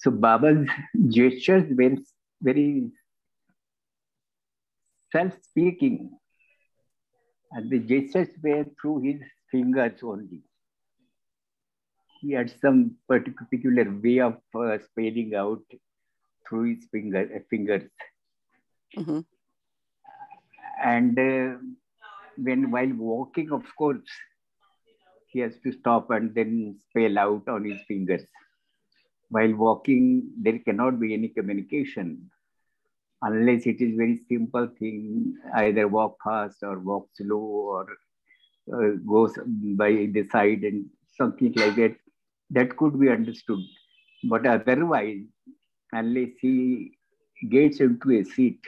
So Baba's gestures were very self-speaking, and the gestures were through his fingers only. He had some particular way of spelling out through his fingers. Mm-hmm. And while walking, of course, he has to stop and then spell out on his fingers. While walking, there cannot be any communication unless it is very simple thing, either walk fast or walk slow or goes by the side and something like that. That could be understood. But otherwise, unless he gets into a seat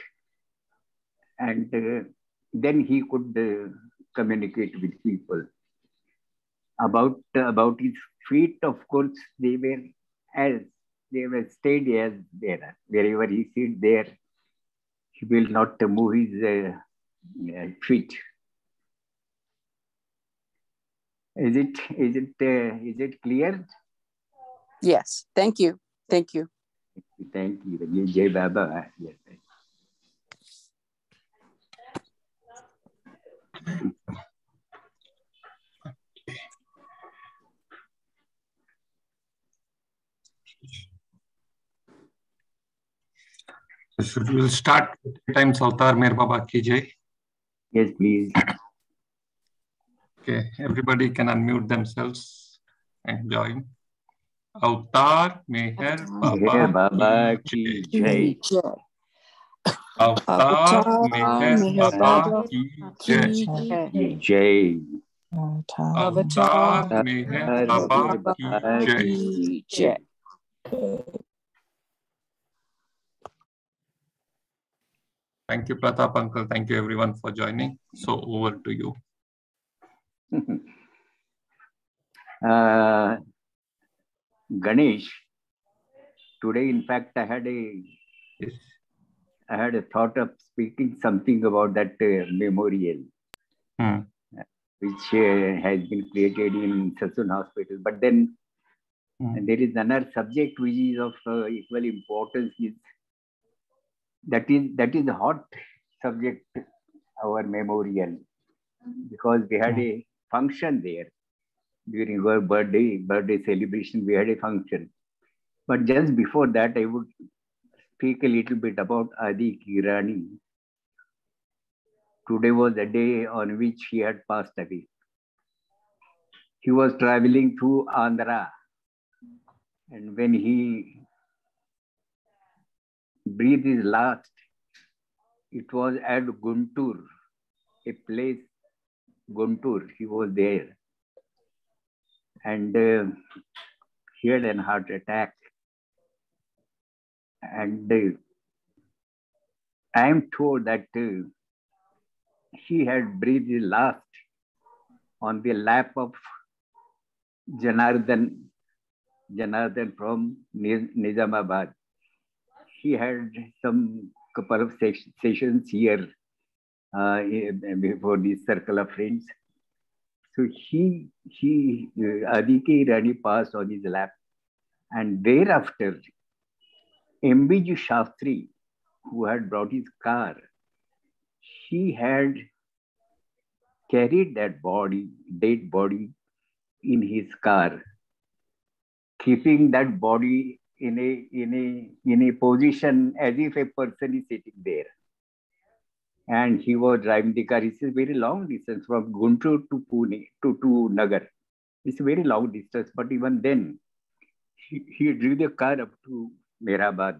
and then he could communicate with people. About his feet, of course, they were stayed as there. Wherever he sits there, he will not move his feet. Is it clear? Yes. Thank you. Thank you. Thank you. Jai Baba. Yes. So we'll start with 3 times Avtar Mer Baba Ki Jai. Yes, please. Okay, everybody can unmute themselves and join. Avtar Meher Baba Ki Jai. Avtar Meher Baba Ki Jai. Jai. Avtar Meher Baba Ki Jai. Thank you, Pratap Uncle. Thank you, everyone, for joining. So, over to you. Ganesh, today, in fact, I had a thought of speaking something about that memorial, which has been created in Sassoon Hospital. But then there is another subject which is of equal importance. That is a hot subject, our memorial, because we had a function there during our birthday celebration. We had a function, but just before that, I would speak a little bit about Adi Kirani. Today was the day on which he had passed away. He was traveling through Andhra, and when he breathed his last, it was at Guntur, a place, Guntur. He was there. And he had a heart attack. And I am told that he had breathed his last on the lap of Janardhan from Nizamabad. He had some couple of sessions here before this circle of friends. So Adike Rani passed on his lap, and thereafter, M.B.G. Shastri, who had brought his car, he had carried that dead body, in his car, keeping that body in a position as if a person is sitting there. And he was driving the car. It's a very long distance from Guntur to Pune to Nagar. It's a very long distance, but even then, he drew the car up to Mehrabad.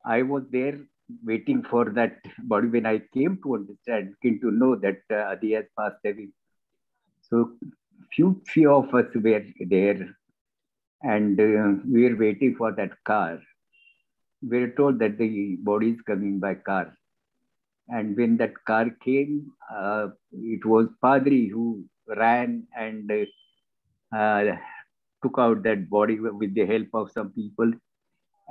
I was there waiting for that body when I came to know that Adi has passed away. So few of us were there, and we were waiting for that car. We were told that the body is coming by car. And when that car came, it was Padri who ran and took out that body with the help of some people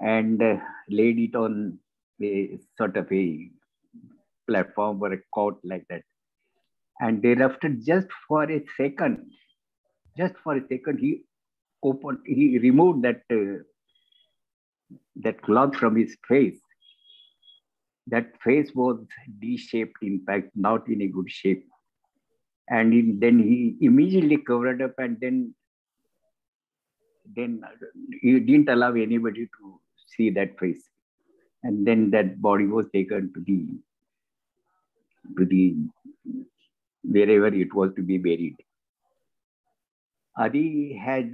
and laid it on a sort of a platform or a cot like that. And thereafter, just for a second, he removed that that cloth from his face. That face was D-shaped, in fact, not in a good shape. And then he immediately covered up, and then he didn't allow anybody to see that face. And then that body was taken to the wherever it was to be buried. Adi had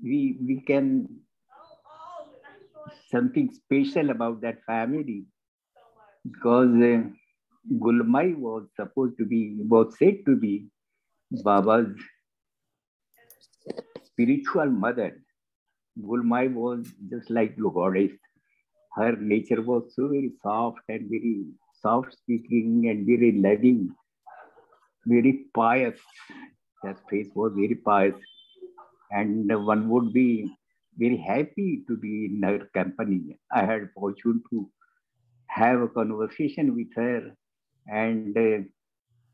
we can something special about that family, because Gulmai was said to be Baba's spiritual mother. Gulmai was just like the goddess. Her nature was so very soft and very soft speaking and very loving, very pious. Her face was very pious, and one would be very happy to be in her company. I had fortune to have a conversation with her, and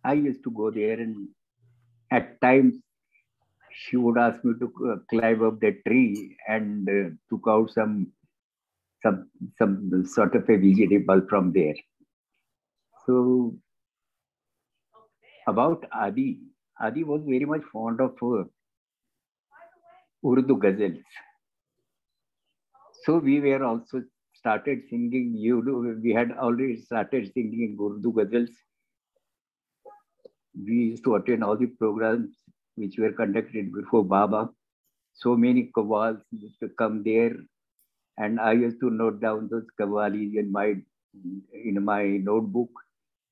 I used to go there, and at times she would ask me to climb up the tree and took out some some sort of a vegetable from there. So about Adi was very much fond of Urdu ghazals. So we were also started singing. We had already started singing Urdu ghazals. We used to attend all the programs which were conducted before Baba. So many qawwals used to come there, and I used to note down those qawwalis in my notebook,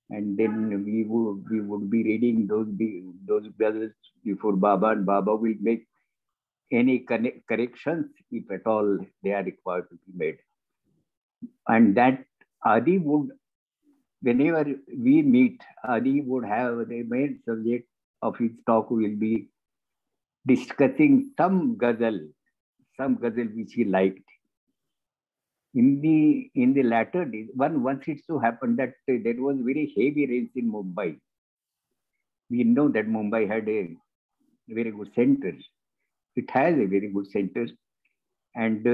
and then we would be reading those ghazals before Baba, and Baba will make any corrections if at all they are required to be made. And that Adi would, whenever we meet, Adi would have the main subject of his talk will be discussing some ghazal which he liked. In the latter days, once it so happened that there was very heavy rains in Mumbai. We know that Mumbai had a very good center. It has a very good center, and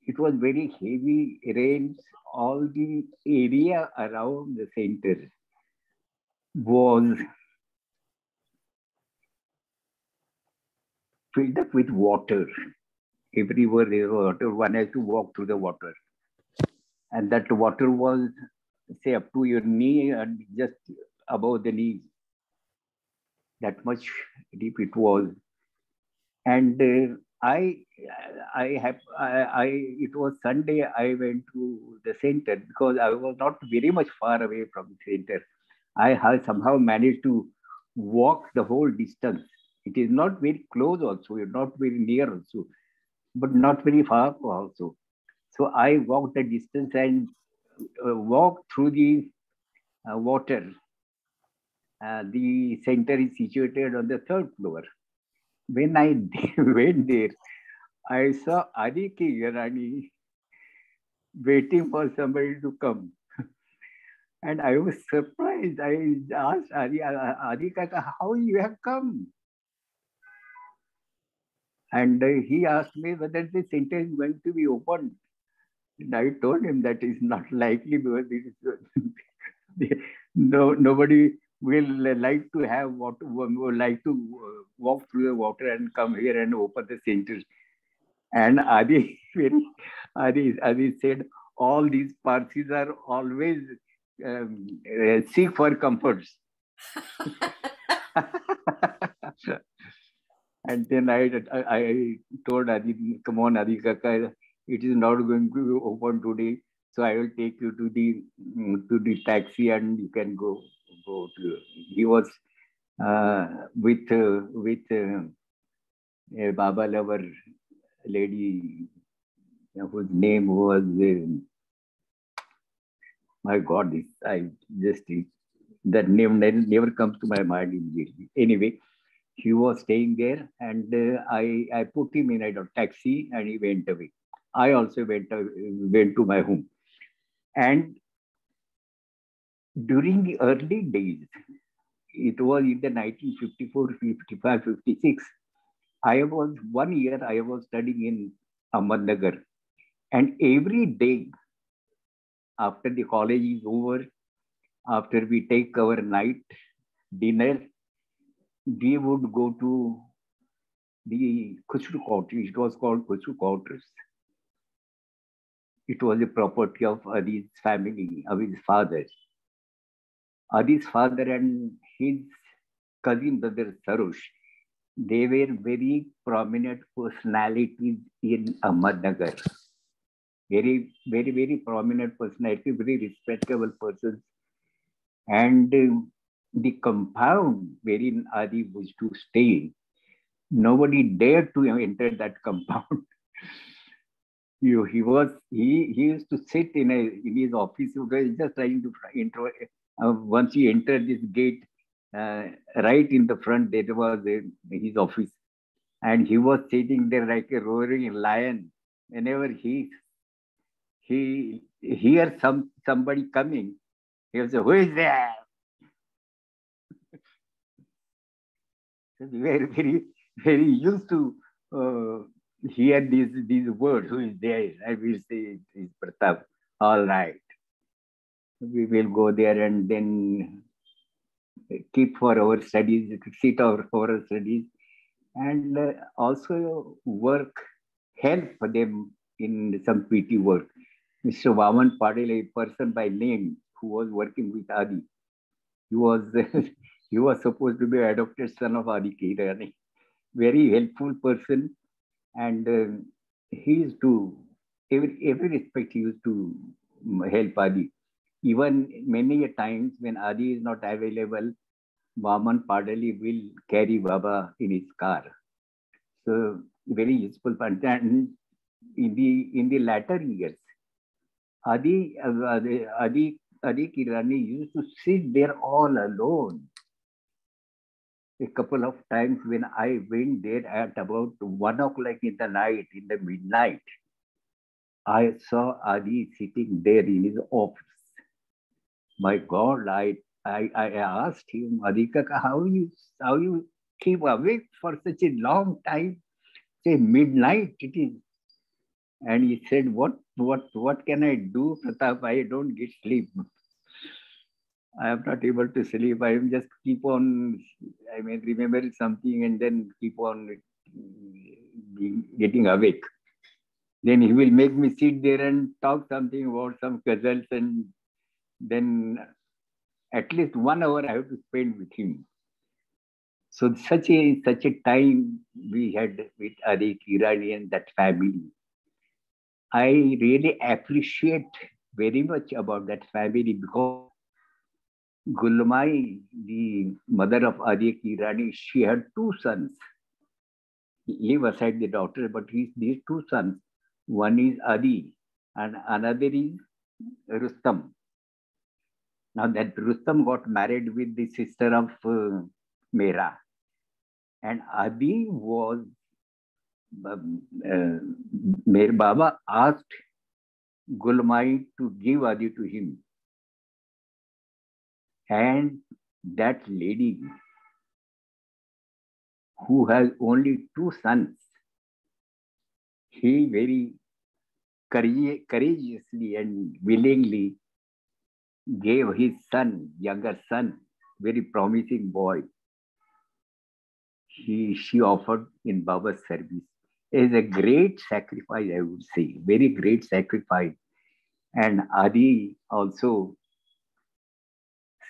it was very heavy rains. All the area around the center was filled up with water. Everywhere there was water. One has to walk through the water, and that water was, say, up to your knee and just above the knees. That much deep it was. And it was Sunday. I went to the center because I was not very much far away from the center. I have somehow managed to walk the whole distance. It is not very close also, not very near also, but not very far also. So I walked the distance and walked through the water. The center is situated on the third floor. When I went there, I saw Adi Ki Rani waiting for somebody to come. And I was surprised. I asked Adi Kaka, how you have come? And he asked me whether the center is going to be opened. And I told him that is not likely because it is, nobody will like to have water, would like to walk through the water and come here and open the center. And Adi said, all these Parsis are always seek for comforts. And then I told Adi, come on, Adi Kaka, it is not going to be open today. So I will take you to the taxi and you can go to. He was with a Baba lover lady whose name was my God. That name never comes to my mind immediately. Anyway, he was staying there, and I put him in a taxi, and he went away. I also went to my home, and during the early days, it was in the 1954, 55, 56. I was 1 year. I was studying in Ahmednagar. And every day after the college is over, after we take our night dinner, we would go to the Khusru quarters. It was called Khusru quarters. It was a property of Adi's family, of his father. Adi's father and his cousin brother Sarosh, they were very prominent personalities in Ahmednagar. Very prominent personality, very respectable persons. And the compound wherein Adi was to stay, nobody dared to enter that compound. He used to sit in his office. He was just trying to enter. Once he entered this gate, right in the front, there was his office, and he was sitting there like a roaring lion. Whenever he hears somebody coming, he will say, "Who is there?" So we were very used to hear these words. Who is there? I will say, "It's Pratap." All right, we will go there and then keep for our studies, sit for our studies, and also help them in some PT work. Mr. Vaman Padel, a person by name who was working with Adi, he was he was supposed to be an adopted son of Adi Kirani. Very helpful person, and he used to every respect he used to help Adi. Even many a times when Adi is not available, Vaman Padali will carry Baba in his car. So very useful part. And in the latter years, Adi Kirani used to sit there all alone. A couple of times when I went there at about 1 o'clock in the night, in the midnight, I saw Adi sitting there in his office. My God, I asked him, Adi Kaka, how you keep awake for such a long time? Say midnight it is. And he said, what can I do, Pratap? I don't get sleep. I am not able to sleep. I am just keep on, I mean, remember something and then keep on getting awake. Then he will make me sit there and talk something about some ghazals, and then at least 1 hour I have to spend with him. So such a time we had with Adi Kirani and that family. I really appreciate very much about that family because Gulmai, the mother of Adi Kirani, she had 2 sons. Leave aside the daughter, but these 2 sons. One is Adi and another is Rustam. Now that Rustam got married with the sister of Mera. And Adi was, Mer Baba asked Gulmai to give Adi to him. And that lady who has only 2 sons, he very courageously and willingly gave his son, younger son, very promising boy. She offered in Baba's service. It is a great sacrifice, I would say, very great sacrifice. And Adi also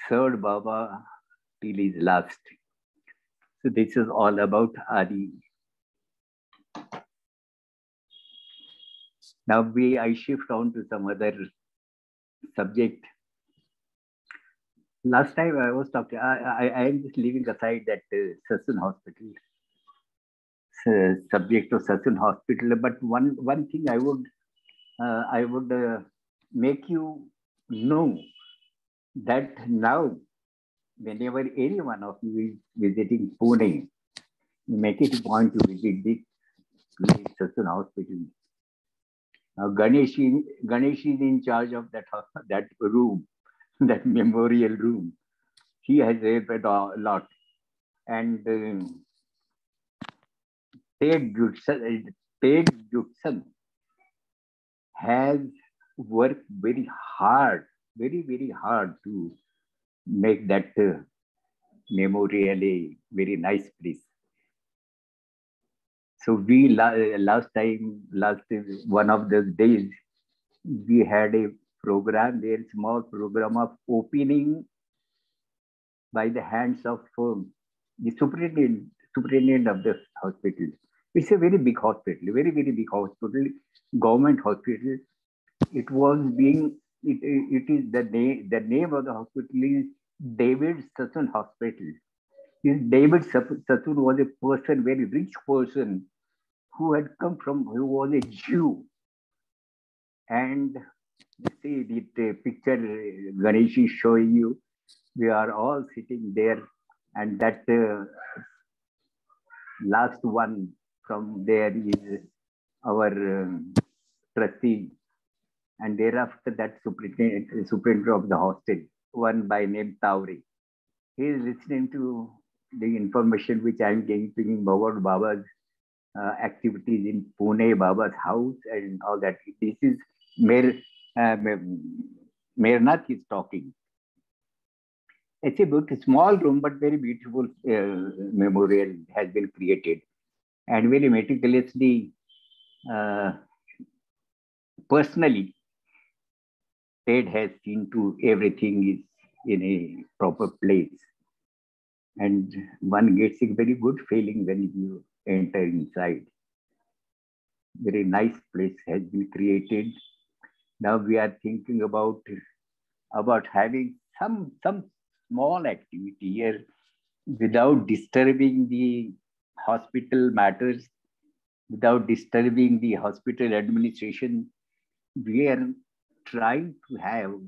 served Baba till his last. So this is all about Adi. Now I shift on to some other subject. Last time I was talking, I am just leaving aside that Sassoon Hospital, subject of Sassoon Hospital. But one thing I would make you know that now, whenever any one of you is visiting Pune, make it a point to visit the Sassoon Hospital. Now Ganesh is in charge of that room, that memorial room. He has helped a lot. And Ted Judson has worked very hard, very hard to make that memorial a very nice place. So we last one of those days, we had a program there, small program of opening by the hands of the superintendent of the hospital. It's a very big hospital, very big hospital, government hospital. It was being, it is the name of the hospital is David Sassoon Hospital. This David Sassoon was a person, very rich person, who was a Jew. And see the picture Ganesh is showing you. We are all sitting there, and that last one from there is our trustee, and thereafter that superintendent of the hostel, one by name Tauri. He is listening to the information which I am getting about Baba's activities in Pune, Baba's house, and all that. This is Mernath is talking. It's a small room, but very beautiful memorial has been created, and very meticulously, personally, Ted has seen to everything is in a proper place. And one gets a very good feeling when you enter inside. Very nice place has been created. Now we are thinking about having some small activity here without disturbing the hospital matters, without disturbing the hospital administration. We are trying to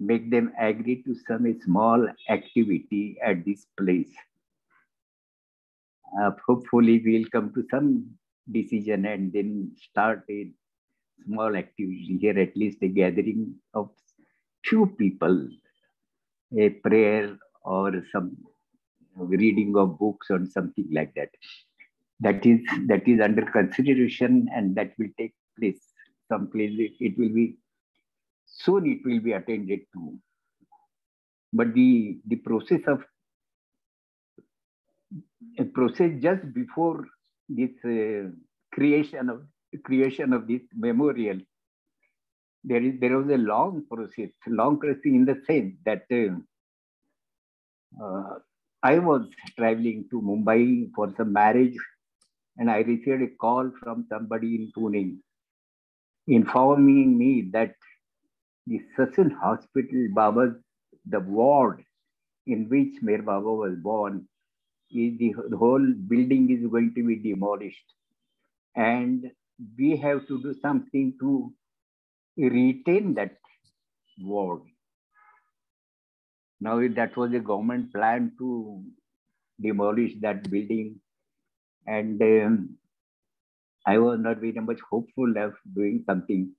make them agree to some small activity at this place. Hopefully we'll come to some decision and then start a small activity here, at least a gathering of few people, a prayer or some reading of books or something like that. That is under consideration, and that will take place. Some place it will be soon. It will be attended to. But the process just before this creation of this memorial, there was a long process in the sense that I was traveling to Mumbai for some marriage, and I received a call from somebody in Pune informing me that the Sassoon Hospital, the ward in which Mir Baba was born, the whole building is going to be demolished. And we have to do something to retain that ward. Now, that was a government plan to demolish that building. And I was not very much hopeful of doing something.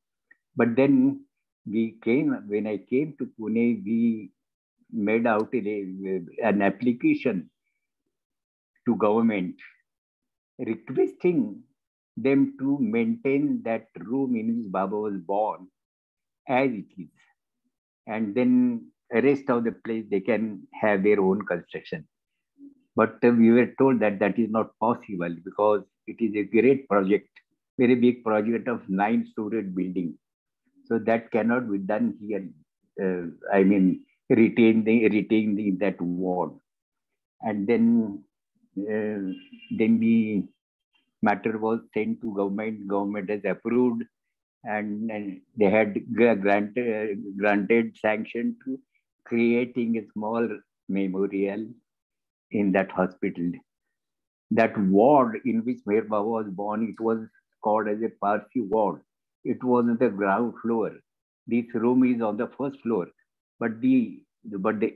But then when I came to Pune, we made out an application to government requesting them to maintain that room in which Baba was born as it is. And then the rest of the place, they can have their own construction. But we were told that that is not possible because it is a great project, very big project of 9-story building. So that cannot be done here. Retain that ward. And then the matter was sent to government. Government has approved, and they had granted sanction to creating a small memorial in that hospital. That ward in which Meher Baba was born, it was called as a Parsi ward. It was on the ground floor. This room is on the first floor, but the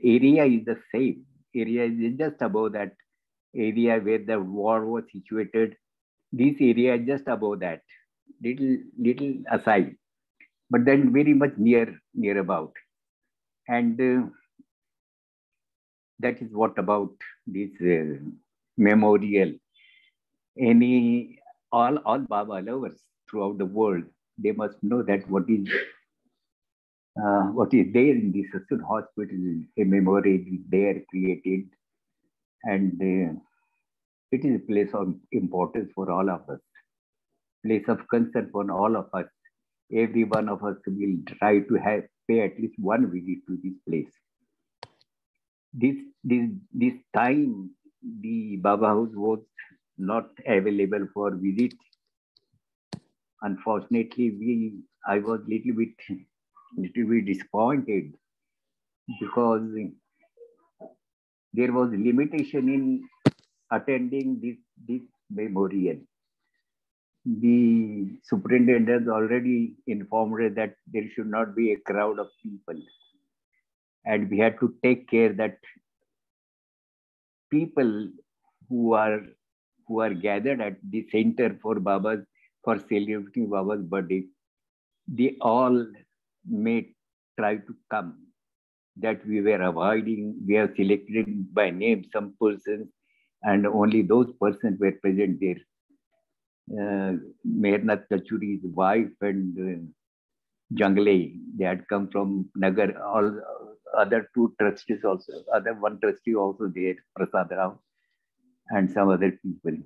area is the same. Area is just above that area where the ward was situated. This area is just above that, little aside, but then very much near about. And that is what about this memorial. All Baba lovers throughout the world, they must know that what is there in the Sassoon Hospital, a memorial is there created, and it is a place of importance for all of us, place of concern for all of us. Every one of us will try to pay at least one visit to this place. This time, the Baba House was not available for visit. Unfortunately, I was little bit disappointed because there was limitation in attending this memorial. The superintendent already informed that there should not be a crowd of people, and we had to take care that people who are gathered at the center for celebrating Baba's birthday, they all may try to come. That we were avoiding, we have selected by name some persons, and only those persons were present there. Mehernath Kachuri's wife and Jangle, they had come from Nagar. All other two trustees also, one trustee also there, Prasad Rao, and some other people.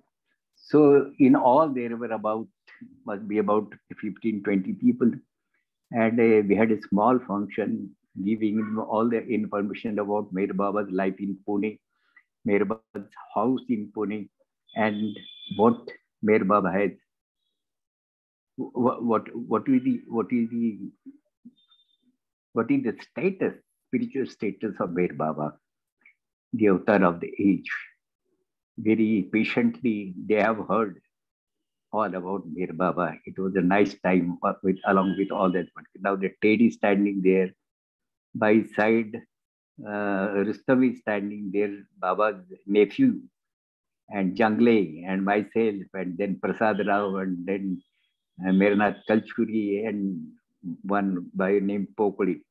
So in all, there were must be about 15, 20 people. And we had a small function giving all the information about Meher Baba's life in Pune, Meher Baba's house in Pune, and what Meher Baba has. What is the status, spiritual status of Meher Baba, the avatar of the age? Very patiently, they have heard all about Meher Baba. It was a nice time along with all that. But now the Ted is standing there. By his side, Rustam is standing there, Baba's nephew, and Jangle, and myself, and then Prasad Rao, and then Mehernath Kalchuri, and one by name Pokoli.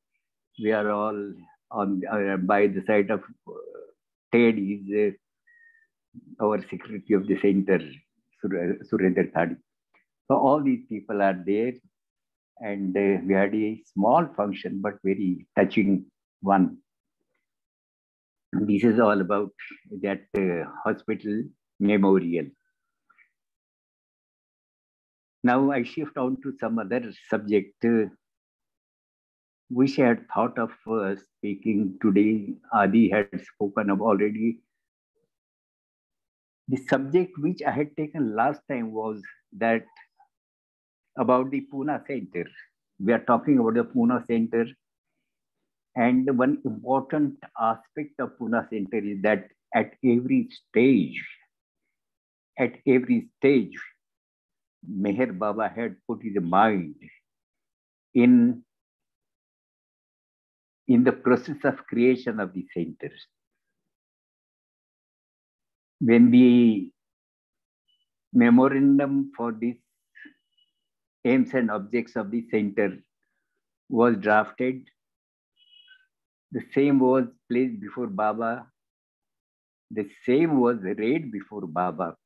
We are all on by the side of Ted is our secretary of the center, Surendra Thadi. So all these people are there, and we had a small function, but very touching one. This is all about that hospital memorial. Now I shift on to some other subject which I had thought of speaking today. Adi had spoken of already. The subject which I had taken last time was that about the Poona Center. We are talking about the Poona Center, and one important aspect of Poona Center is that at every stage, Meher Baba had put his mind in the process of creation of the center. When the memorandum for this aims and objects of the center was drafted, the same was placed before Baba, the same was read before Baba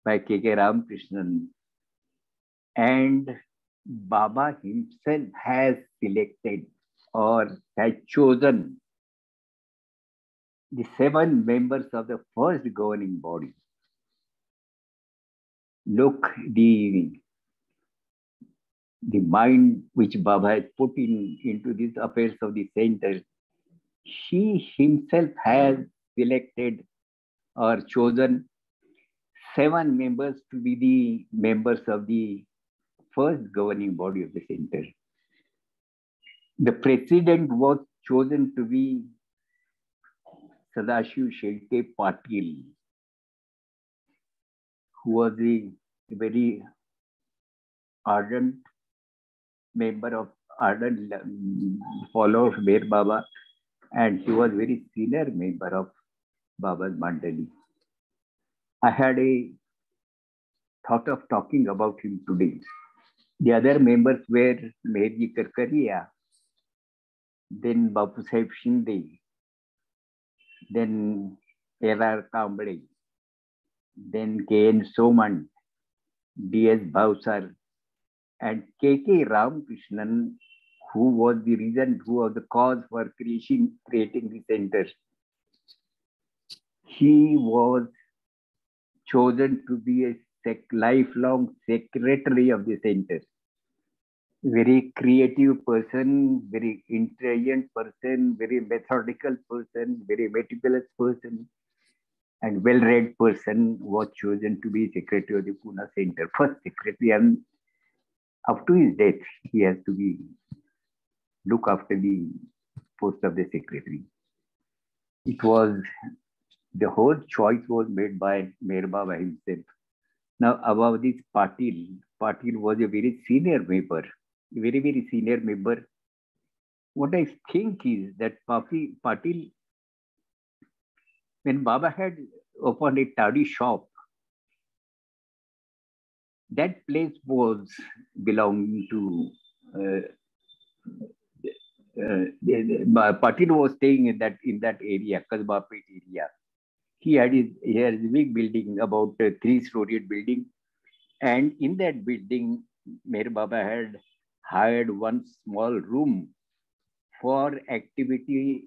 by K.K. Ramakrishnan, and Baba himself has selected or has chosen the 7 members of the first governing body. Look, the mind which Baba has put into these affairs of the center, he himself has selected or chosen 7 members to be the members of the first governing body of the center. The president was chosen to be Sadashiv Shelke Patil, who was a very ardent follower of Meher Baba, and he was very senior member of Baba's Mandali. I had a thought of talking about him today. The other members were Meherji Karkaria, then Bapu Sahib Shinde, then A.R. Kamble, then K.N. Soman, D.S. Bhausar, And K.K. Ramakrishnan, who was the cause for creating the center, he was chosen to be a lifelong secretary of the center. Very creative person, very intelligent person, very methodical person, very meticulous person, and well-read person was chosen to be secretary of the Pune Center, first secretary, and up to his death, he has to be look after the post of the secretary. It was the whole choice was made by Meher Baba himself. Now about this Patil was a very senior member, very senior member. What I think is that Patil, when Baba had opened a toddy shop, that place was belonging to Patil was staying in that area, Kasbapet area. He had a big building, about a 3-storied building, and in that building, Meher Baba had hired one small room for activity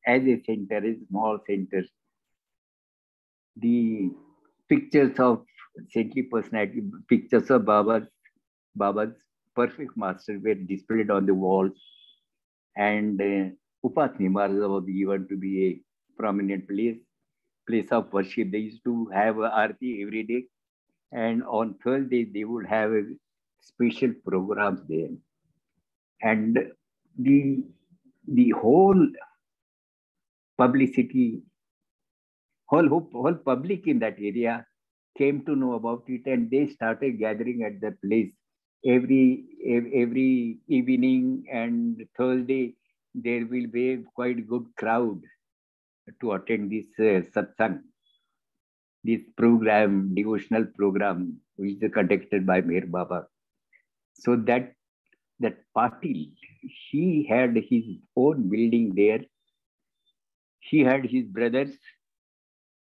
as a center, a small center. The pictures of saintly personality, pictures of Baba's perfect master were displayed on the walls, and Upasni Marga was given to be a prominent place of worship. They used to have Aarti every day, and on Thursday they would have special programs there. And the whole publicity, whole public in that area came to know about it, and they started gathering at that place every evening, and Thursday there will be a quite good crowd to attend this satsang, this program, devotional program, which is conducted by Meher Baba. So that Patil, he had his own building there. He had his brothers,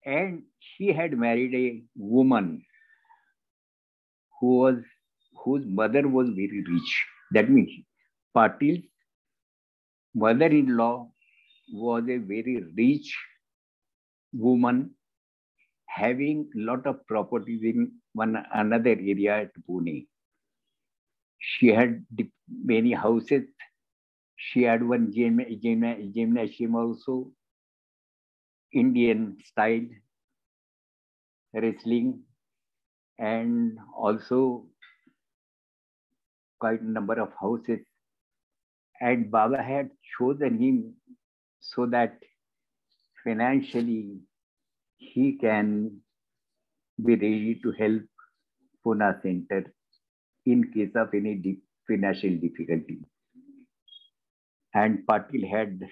and he had married a woman whose mother was very rich. That means Patil's mother-in-law was a very rich woman having lot of properties in another area at Pune. She had many houses. She had one gymnasium also, Indian style wrestling, and also quite a number of houses. And Baba had chosen him so that financially he can be ready to help Pune Center in case of any financial difficulty. And Patil had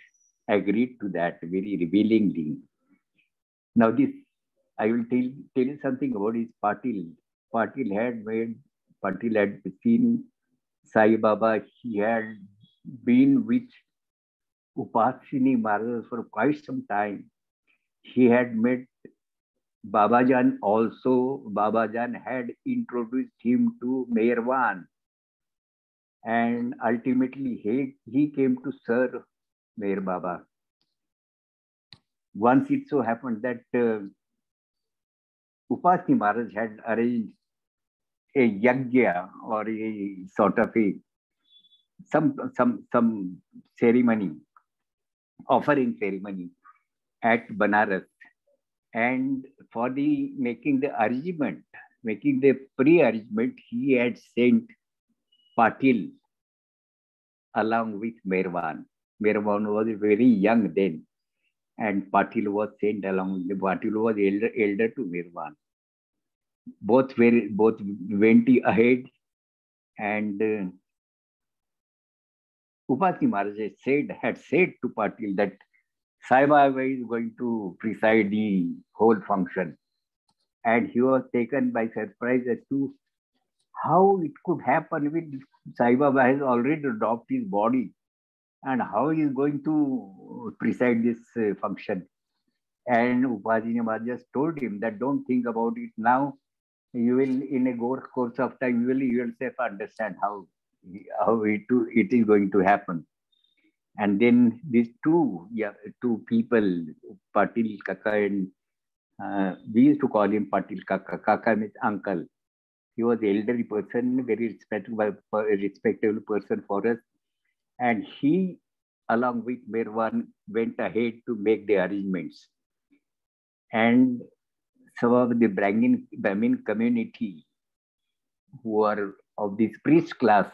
agreed to that very willingly. Now this, I will tell you something about his Patil. Patil had seen Sai Baba. He had been with Upasini Maharaj for quite some time. He had met Babajan also. Babajan had introduced him to Meherwan, and ultimately he came to serve Meher Baba. Once it so happened that Upasni Maharaj had arranged a yagya, or a sort of some ceremony, offering ceremony at Banaras, and for making the pre-arrangement, he had sent Patil along with Meherwan. Meherwan was very young then, and Patil was sent along. Patil was elder to Meherwan. Both went ahead, and Upasni Maharaj had said to Patil that Sai Baba is going to preside the whole function, and he was taken by surprise as to how it could happen when Sai Baba has already dropped his body, and how he is going to preside this function. And Upasni Maharaj just told him that don't think about it now. You will, in a course of time, you will yourself understand it is going to happen. And then these two people, Patil Kaka and we used to call him Patil Kaka. Kaka means uncle. He was an elderly person, very respectable person for us. And he, along with Mirwan, went ahead to make the arrangements. And some of the Brahmin community who are of this priest class,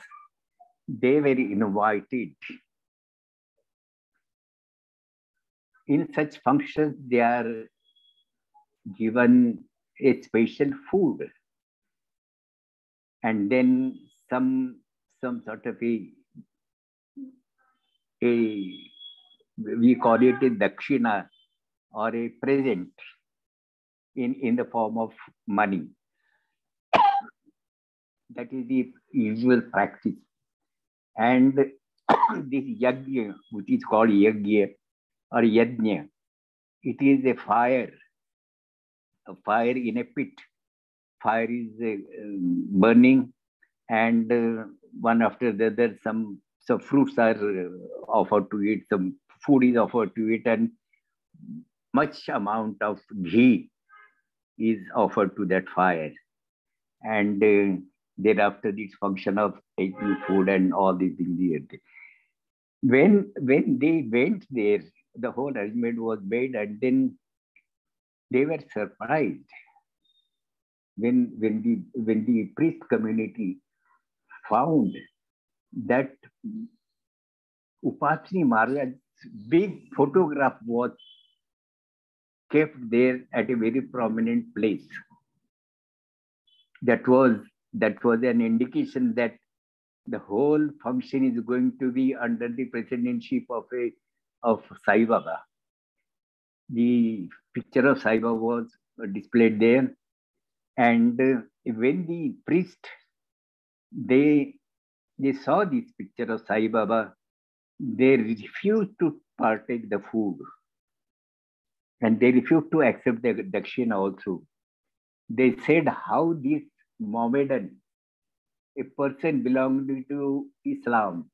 they were invited. In such functions, they are given a special food, and then some sort of a we call it a dakshina or a present in the form of money. That is the usual practice. And this yajna, which is called yajna or yajna, it is a fire in a pit. Fire is burning, and one after the other, some fruits are offered to it, some food is offered to it, and much amount of ghee is offered to that fire. And thereafter, this function of taking food and all these things. When they went there, the whole arrangement was made, and then they were surprised when the priest community found that Upasni Maharaj's big photograph was kept there at a very prominent place. That was an indication that the whole function is going to be under the presidency of Sai Baba. The picture of Sai Baba was displayed there, and when the priest they saw this picture of Sai Baba, they refused to partake the food, and they refused to accept the dakshina also. They said, how this Mohammedan, a person belonging to Islam,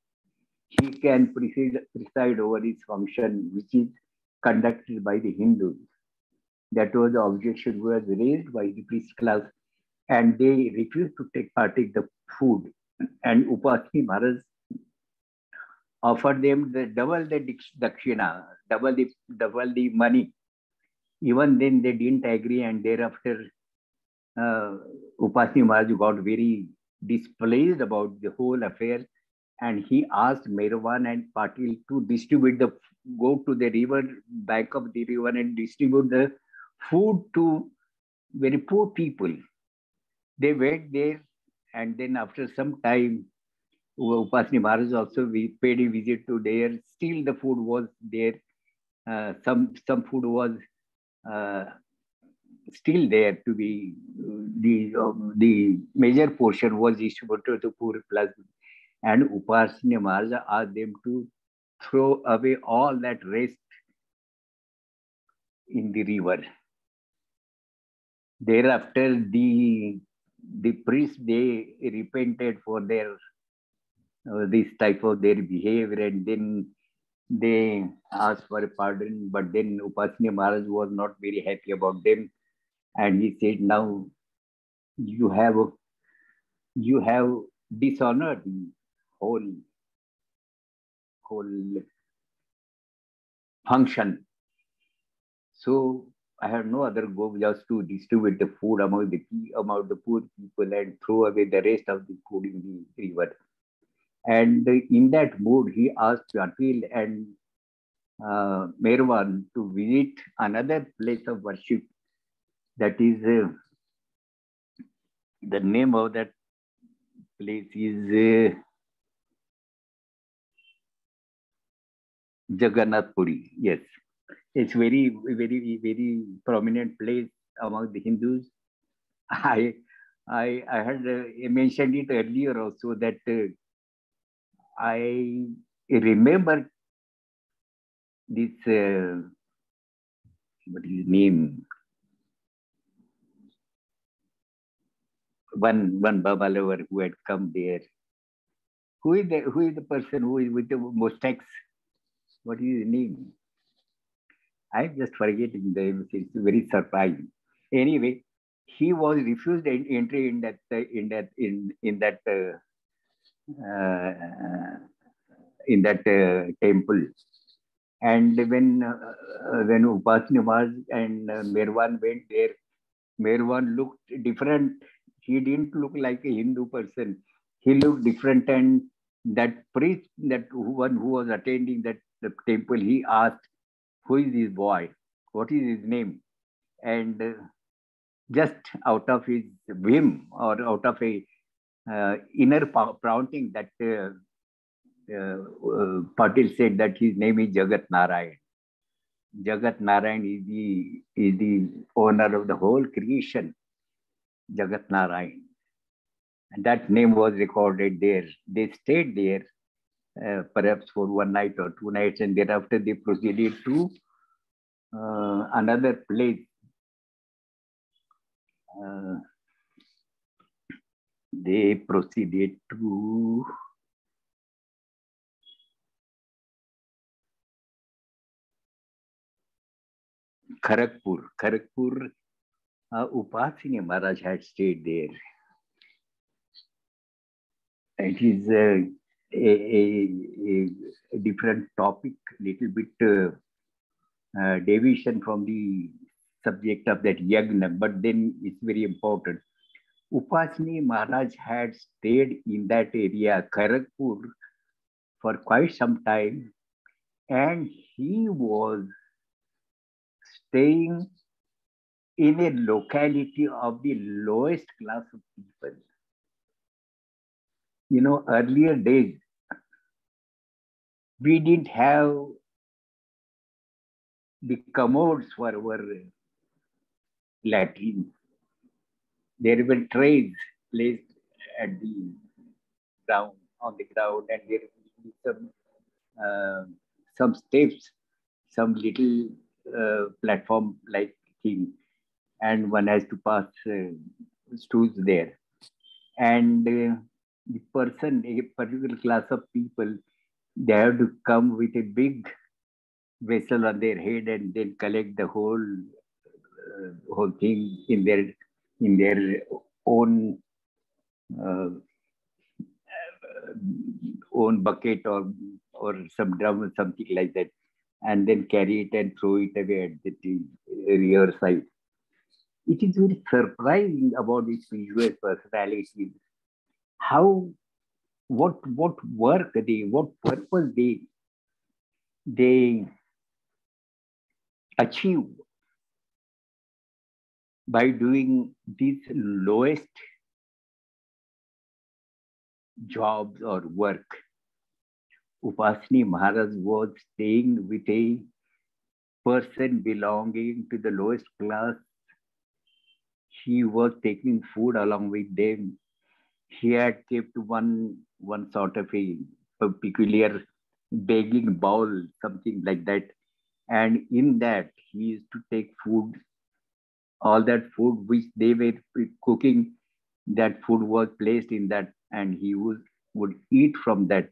he can preside over his function, which is conducted by the Hindus. That was the objection was raised by the priest class, and they refused to partake the food. And Upasni Maharaj offered them double the dakshina, double the money. Even then, they didn't agree, and thereafter, Upasni Maharaj got very displeased about the whole affair, and he asked Merwan and Patil to go to the river, bank of the river, and distribute the food to very poor people. They went there, and then after some time, Upasni Maharaj also paid a visit to there. Still, the food was there. Some food was still there to be the major portion was distributed to poor class, and Upasni Maharaj asked them to throw away all that rest in the river. Thereafter, the priests they repented for their this type of their behavior, and then they asked for a pardon. But then Upasni Maharaj was not very happy about them, and he said, "Now you have dishonored the whole function. So I have no other goal just to distribute the food among the poor people and throw away the rest of the food in the river." And in that mood, he asked Patil and Merwan to visit another place of worship. That is, the name of that place is Jagannath Puri. Yes, it's very, very, very prominent place among the Hindus. I had mentioned it earlier also that I remember this, what is his name? one Baba lover who had come there. Who is the person who is with the mustache? What is his name? I'm just forgetting the name. It's very surprising. Anyway, he was refused entry uh, in that temple. And when Upasni was and Merwan went there, Merwan looked different. He didn't look like a Hindu person. He looked different, and that priest, one who was attending that the temple, he asked, "Who is this boy? What is his name?" And just out of his whim or out of a inner prompting, that Patil said that his name is Jagat Narayan. Jagat Narayan is the owner of the whole creation, Jagat Narayan. And that name was recorded there. They stayed there perhaps for one night or 2 nights, and thereafter they proceeded to another place. They proceeded to Kharagpur. Kharagpur, Upasini Maharaj had stayed there. It is a different topic, little bit deviation from the subject of that yagna, but then it's very important. Upasini Maharaj had stayed in that area, Kharagpur, for quite some time, and he was staying in a locality of the lowest class of people. You know, earlier days, we didn't have the commodes for our latrines. There were trays placed at the ground, on the ground, and there would be some steps, some little platform-like thing, and one has to pass stools there. And the person, a particular class of people, they have to come with a big vessel on their head and then collect the whole thing in their own own bucket or some drum or something like that, and then carry it and throw it away at the rear side. It is very surprising about these visual personalities. What work what purpose they achieve by doing these lowest jobs or work. Upasini Maharaj was staying with a person belonging to the lowest class. He was taking food along with them. He had kept one sort of a peculiar begging bowl, something like that. And in that, he used to take food, all that food which they were cooking, that food was placed in that, and he would eat from that.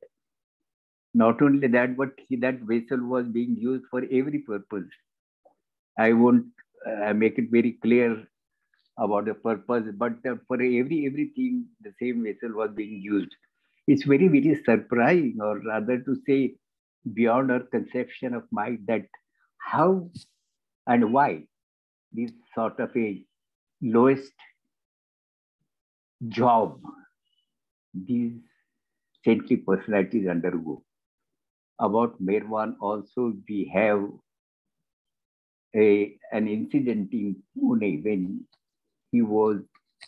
Not only that, but that vessel was being used for every purpose. I won't make it very clear about the purpose, but for everything, the same vessel was being used. It's very, very surprising, or rather to say, beyond our conception of mind, that how and why this sort of a lowest job these saintly personalities undergo. About Merwan also, we have an incident in Pune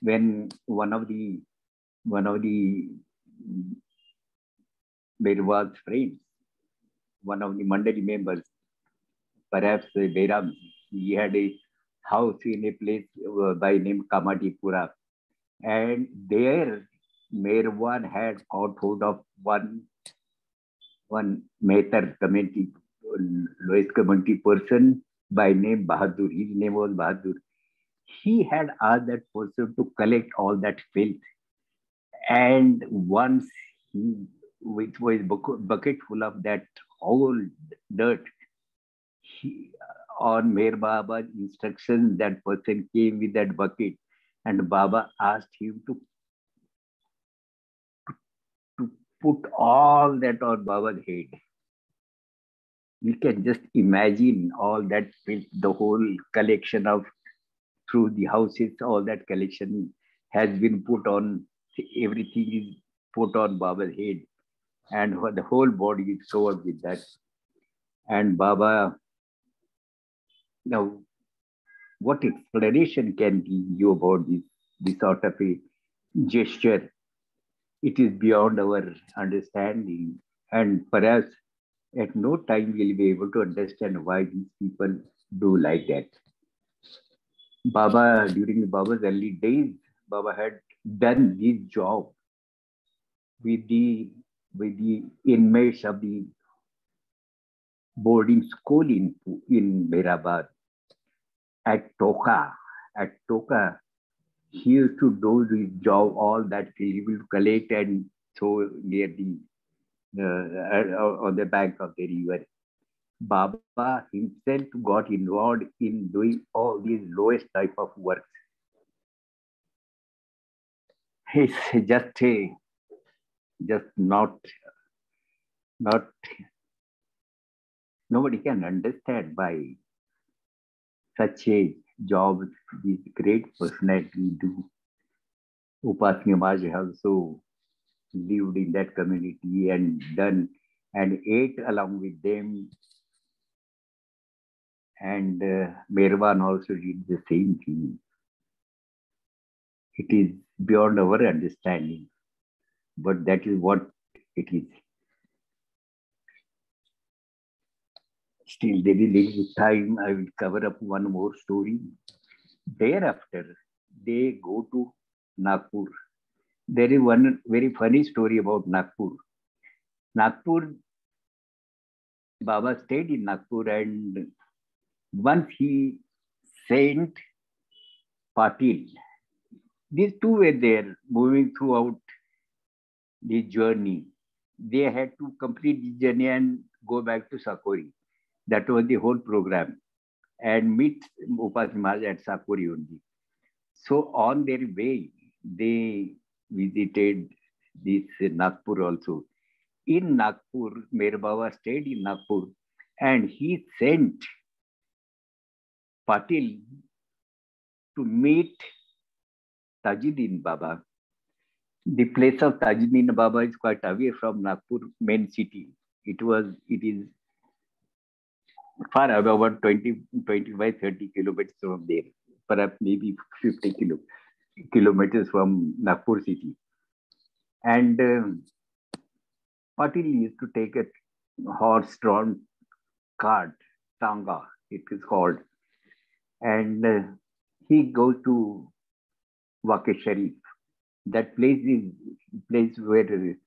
when one of the Merwan's friends, one of the Mandali members, perhaps Bairam, he had a house in a place by name Kamatipura, and there Merwan had caught hold of one Mehtar community, lowest community person by name Bahadur. His name was Bahadur. He had asked that person to collect all that filth. And once he, with his bucket full of that whole dirt, he, on Meher Baba's instruction, that person came with that bucket, and Baba asked him to put all that on Baba's head. We can just imagine all that filth, the whole collection of through the houses, all that collection has been put on, everything is put on Baba's head, and the whole body is covered with that. And Baba, now, what explanation can give you about this sort of a gesture? It is beyond our understanding, and perhaps at no time we'll be able to understand why these people do like that. Baba, during Baba's early days, Baba had done this job with the inmates of the boarding school in Mehrabad. At Toka, he used to do his job, all that he will collect and throw near the on the bank of the river. Baba himself got involved in doing all these lowest type of work. He's just not nobody can understand why such a job these great personalities do. Upasnya Maj also lived in that community and done and ate along with them. And Merwan also did the same thing. It is beyond our understanding, but that is what it is. Still, there is little time. I will cover up one more story. Thereafter, they go to Nagpur. There is one very funny story about Nagpur. Nagpur, Baba stayed in Nagpur, and once he sent Patil. These two were there moving throughout the journey. They had to complete the journey and go back to Sakori. That was the whole program. And meet Upas Maharaj at Sakori only. So on their way, they visited this Nagpur also. In Nagpur, Meher Baba stayed in Nagpur, and he sent Patil to meet Tajuddin Baba. The place of Tajuddin Baba is quite away from Nagpur main city. It is far away, about 20, 25, 30 kilometers from there, perhaps maybe 50 kilometers from Nagpur city. And Patil used to take a horse-drawn cart, Tanga, it is called, and he goes to Waqe Sharif. That place is place where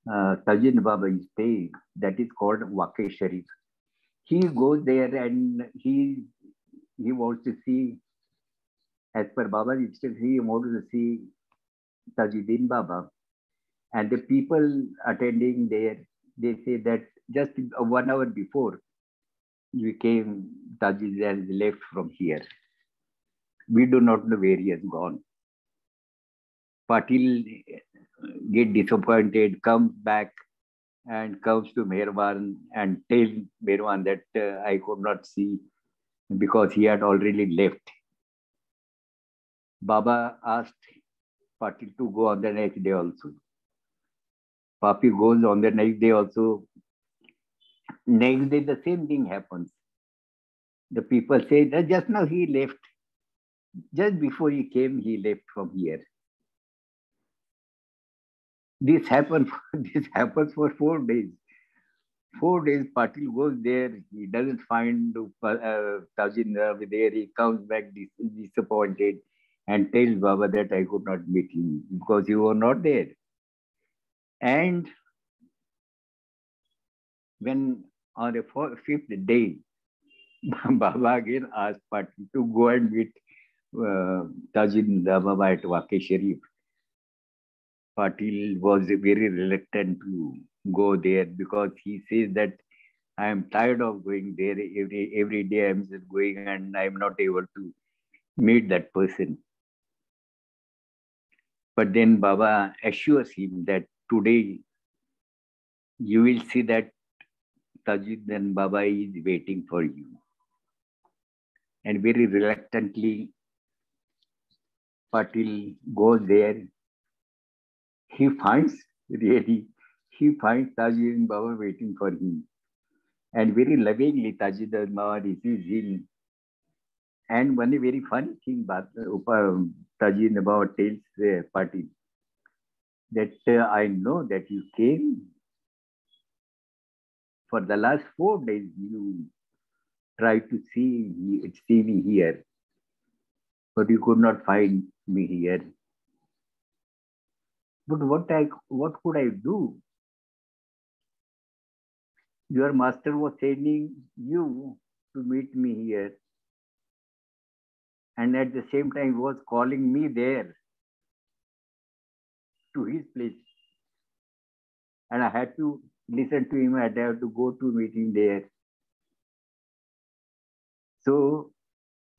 Tajin Baba is staying. That is called Waqe Sharif. He goes there and he wants to see, as per Baba's instruction, he wants to see Tajuddin Baba. And the people attending there, they say that just 1 hour before you came, Tajuddin has left from here. We do not know where he has gone. Patil get disappointed, comes back and comes to Meherwan and tells Meherwan that I could not see because he had already left. Baba asked Patil to go on the next day also. Papi goes on the next day also. Next day the same thing happens. The people say that just now he left. Just before he came, he left from here. This happens for 4 days. 4 days, Patil goes there. He doesn't find Tajin there. He comes back disappointed and tells Baba that I could not meet him because you were not there. And when on the 5th day, Baba again asked Patil to go and meet Tajin Baba at Waqe Sharif, Patil was very reluctant to go there because he says that I am tired of going there every day. I'm just going and I'm not able to meet that person. But then Baba assures him that today you will see that Tajuddin Baba is waiting for you. And very reluctantly, Patil goes there. He finds Tajuddin Baba waiting for him. And very lovingly, Tajuddin Baba receives him. And one very funny thing, Tajuddin Baba tells Patil that I know that you came for the last 4 days. You tried to see me here, but you could not find me here. But what could I do? Your master was sending you to meet me here, and at the same time was calling me there to his place, and I had to listen to him. I had to go to meet him there. So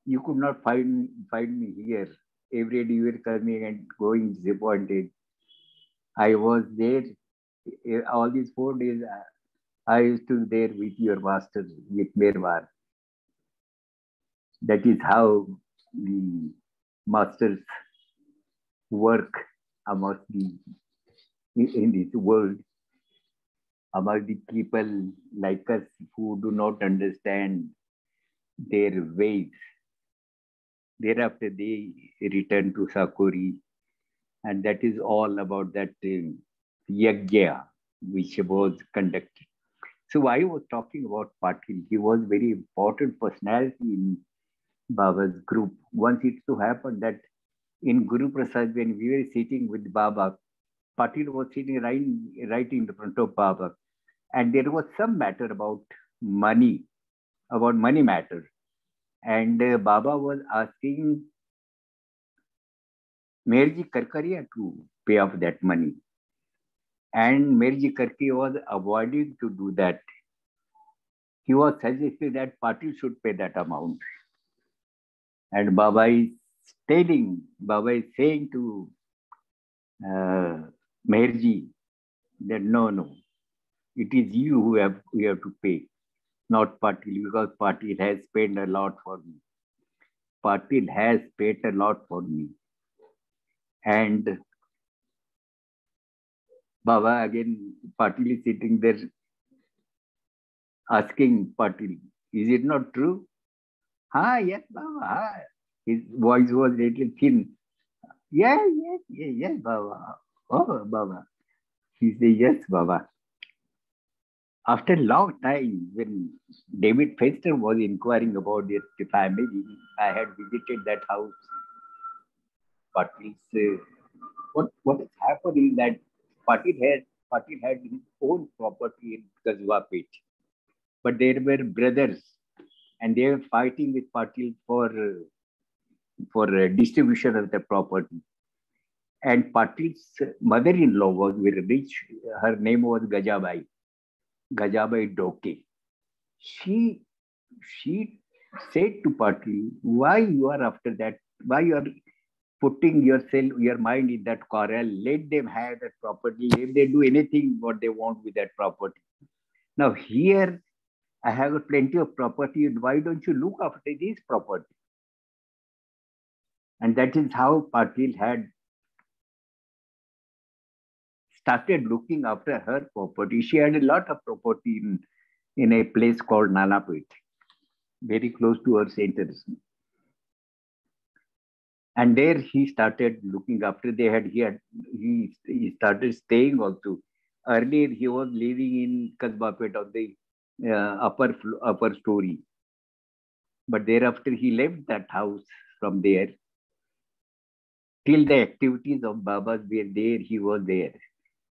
you could not find me here. Every day you were coming and going disappointed. I was there all these 4 days. I used to be there with your master, with Merwar. That is how the masters work amongst in this world, among the people like us who do not understand their ways. Thereafter, they return to Sakuri, and that is all about that yajna which was conducted. So I was talking about Patil. He was very important personality in Baba's group. Once it so happened that in Guruprasad, when we were sitting with Baba, Patil was sitting right in the front of Baba. And there was some matter about money matter. And Baba was asking Merji Karkaria to pay off that money. And Merji Karki was avoiding to do that. He was suggesting that Patil should pay that amount. And Baba is saying to Meherji that no, it is you who have to pay, not Patil, because Patil has paid a lot for me. Patil has paid a lot for me. And Baba again, Patil is sitting there asking Patil, is it not true? Yes, Baba. His voice was a little thin. Yes, Baba. Oh, Baba. He said, yes, Baba. After a long time, when David Fester was inquiring about their family, I had visited that house. Patil's, what has happened is that Patil had his own property in Kasbapet, but there were brothers, and they were fighting with Patil for distribution of the property. And Patil's mother-in-law was very rich. Her name was Gajabai Doke. She said to Patil, why you are after that? Why you are putting your mind in that quarrel? Let them have that property. If they do anything what they want with that property. Now here I have plenty of property. Why don't you look after this property? And that is how Patil had started looking after her property. She had a lot of property in a place called Nanapet, very close to her centers. And there he started looking after. He started staying also. Earlier he was living in Kasbapet of the upper story. But thereafter he left that house from there. Till the activities of Baba's were there, he was there.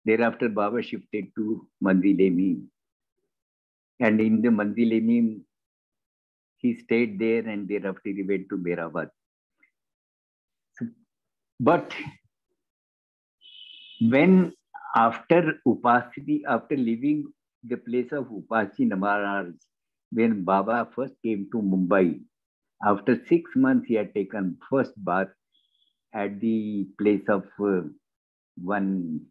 Thereafter, Baba shifted to Manzil-e-Meem. And in the Manzil-e-Meem, he stayed there, and thereafter he went to Mehrabad. But when after leaving the place of Upasi Maharaj, when Baba first came to Mumbai, after 6 months he had taken first bath at the place of one,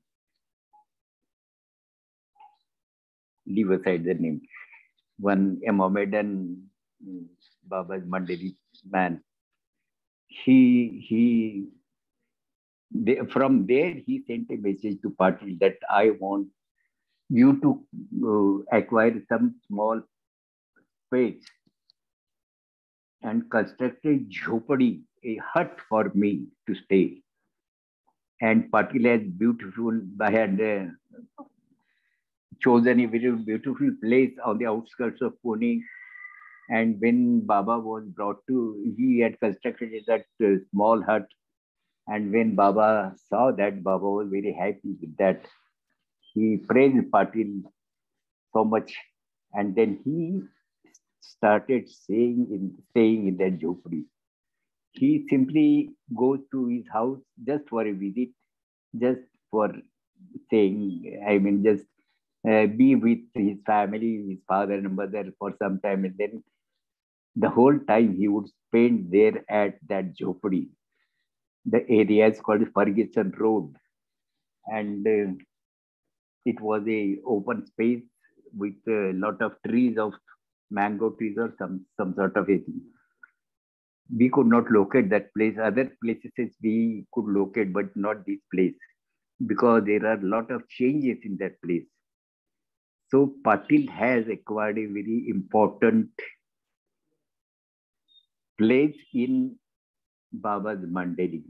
leave aside the name, one a Mohammedan Baba's Mandali man. He from there he sent a message to Patil that I want you to acquire some small space and construct a jhopadi, a hut for me to stay. And Patil has had chosen a very beautiful place on the outskirts of Pune. And when Baba was brought to, he had constructed that small hut. And when Baba saw that, Baba was very happy with that. He praised Patil so much. And then he started staying in that jhopadi. He simply goes to his house just for a visit, just for just be with his family, his father and mother for some time. And then the whole time he would spend there at that jhopadi. The area is called Ferguson Road. And it was a open space with a lot of trees of mango trees or some sort of a thing. We could not locate that place. Other places we could locate, but not this place, because there are a lot of changes in that place. So Patil has acquired a very important place in Baba's Mandali.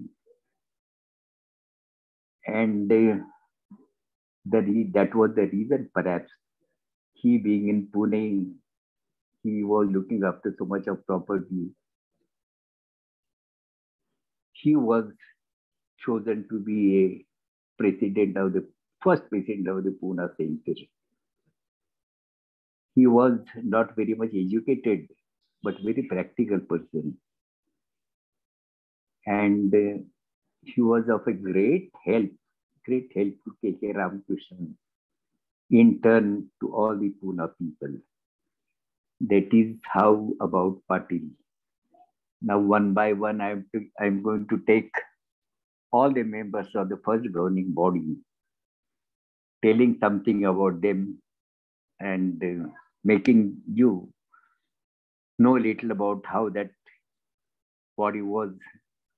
And that was the reason, perhaps, he being in Pune, he was looking after so much of property. He was chosen to be a first president of the Pune Center. He was not very much educated, but very practical person. And he was of a great help to K.K. Ramakrishnan, in turn to all the Pune people. That is how about Patil. Now, one by one, I'm going to take all the members of the first governing body, telling something about them and making you know a little about how that body was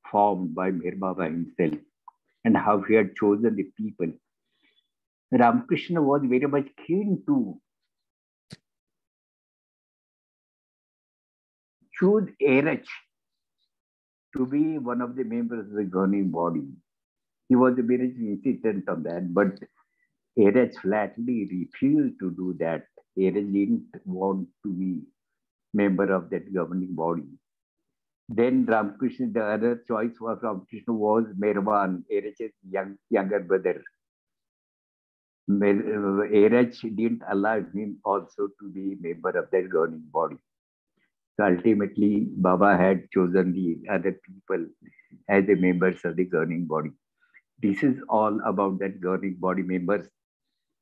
formed by Mir Baba himself and how he had chosen the people. Ramakrishna was very much keen to choose Erech to be one of the members of the governing body. He was very insistent on that, but Erech flatly refused to do that. Erech didn't want to be member of that governing body. Then Ramakrishna, the other choice for Ramakrishna was Mervan, Erech's younger brother. Erech didn't allow him also to be member of that governing body. So ultimately, Baba had chosen the other people as the members of the governing body. This is all about that governing body members.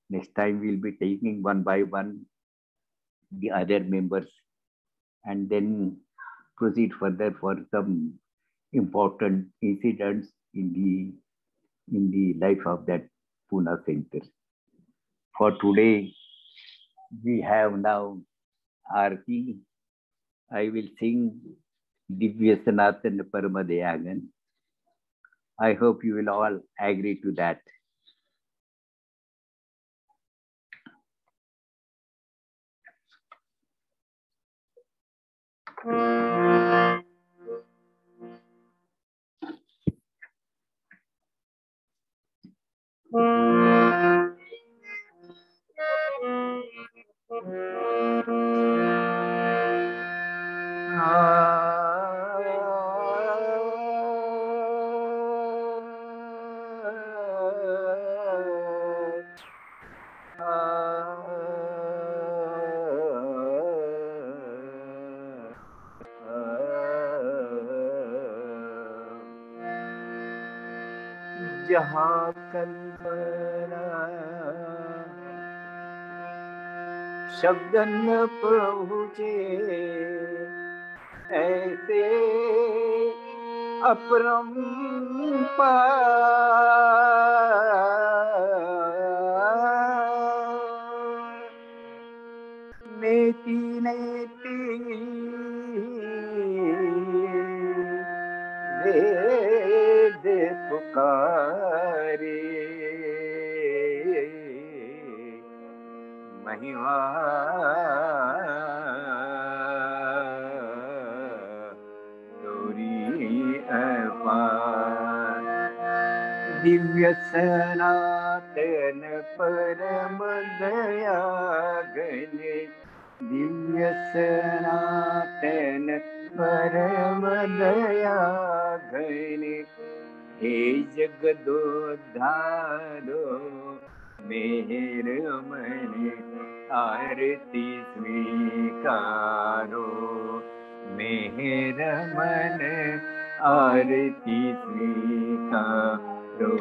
Next time we'll be taking one by one the other members and then proceed further for some important incidents in the life of that Pune Center. For today, we have now Aarti. I will sing Divya Sanatan Paramadeyagan. I hope you will all agree to that. जहाँ कल्पना शब्द न पहुँचे, ऐसे अपरंपार नेति नेति वेद पुकारे, महिमा गौरी अपार। दिव्य सनातन परम दया घन, दिव्य सनातन परम दया घन, हे जगदोद्धारो मेहर मन आरती स्वीकारो, मेहर मन आरती स्वीकारो।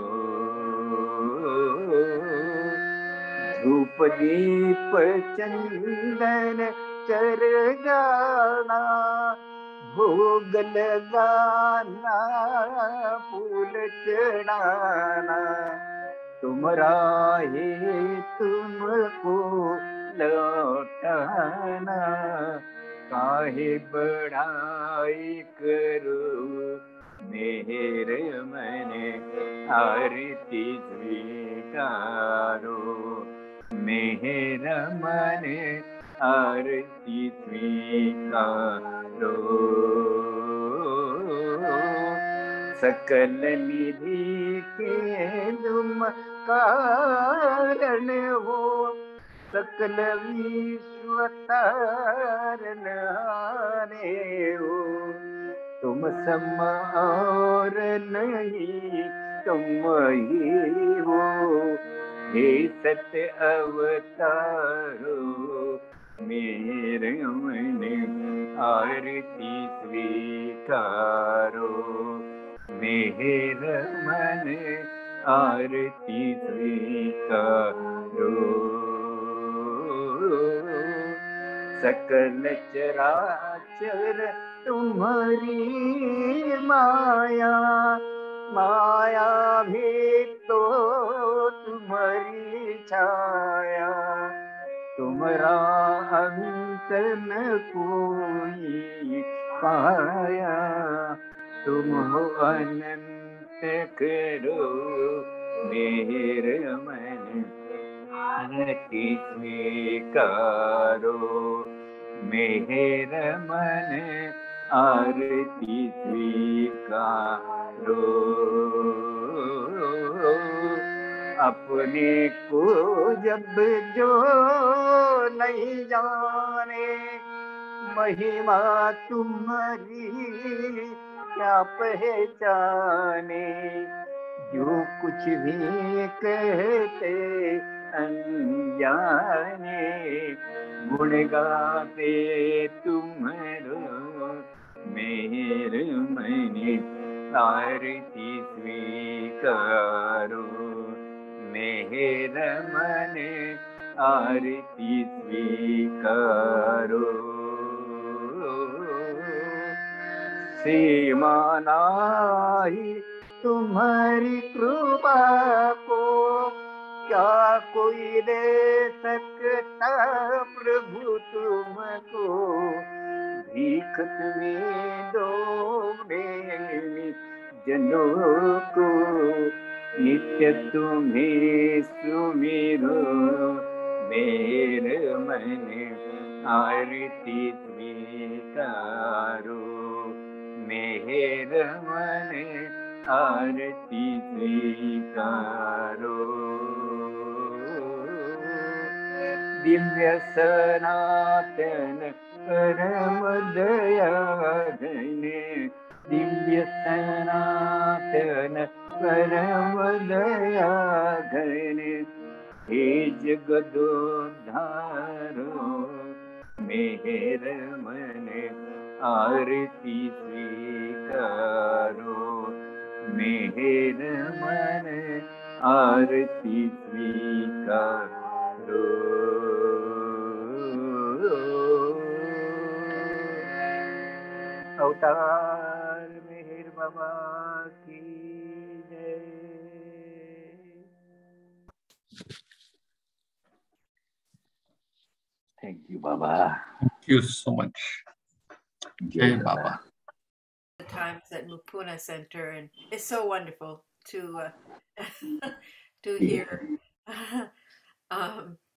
धूप दीप चंदन चरगाना, भोग लगाना फूल चढ़ाना, तुमरा ही तुमको लौटाना, काहे बढ़ाई करो मेहर मन आरती स्वीकारो, मेहर मन आरती स्वीकारो। सकल निधि के तुम कारण हो, सकल विश्व तारनहारे हो, तुम सम और नहीं तुम ही हो, हे सत्य अवतारो मेरे मन आरती स्वीकारो, मेरे मन आरती स्वीकारो। सकल चराचर तुम्हारी माया, माया भी तो तुम्हारी छाया, तुमरा अंत न कोई पाया, तुम हो अनंत करो मेरे मन आरती स्वीकारो, मेरे मन आरती स्वीकारो। अपने को जब जो नहीं जाने, महिमा तुम्हारी क्या पहचाने, जो कुछ भी कहते अनजाने, गुण गाते तुम्हारो मेरे मन आरती स्वीकारो, मेरे मन आरती स्वीकारो। सीमा नाही तुम्हारी कृपा को, क्या कोई दे सकता प्रभु तुमको, भीख तुम्हें दो मेरे जनों को, नित्य तुम्हें सुमिरो मेरे मन आरती स्वीकारो, मेरे मन आरती स्वीकारो। दिव्य सनातन परम दया घन, दिव्य सनातन परम दया घन, हे जगदोद्धारो मेरे मन आरती स्वीकारो, मेहर मन आरती स्वीकारो। अवतार मेहर बाबा की जय। Thank you, Baba. Thank you so much. Jai Jai Baba. Baba. The times at Mupuna Center, and it's so wonderful to to hear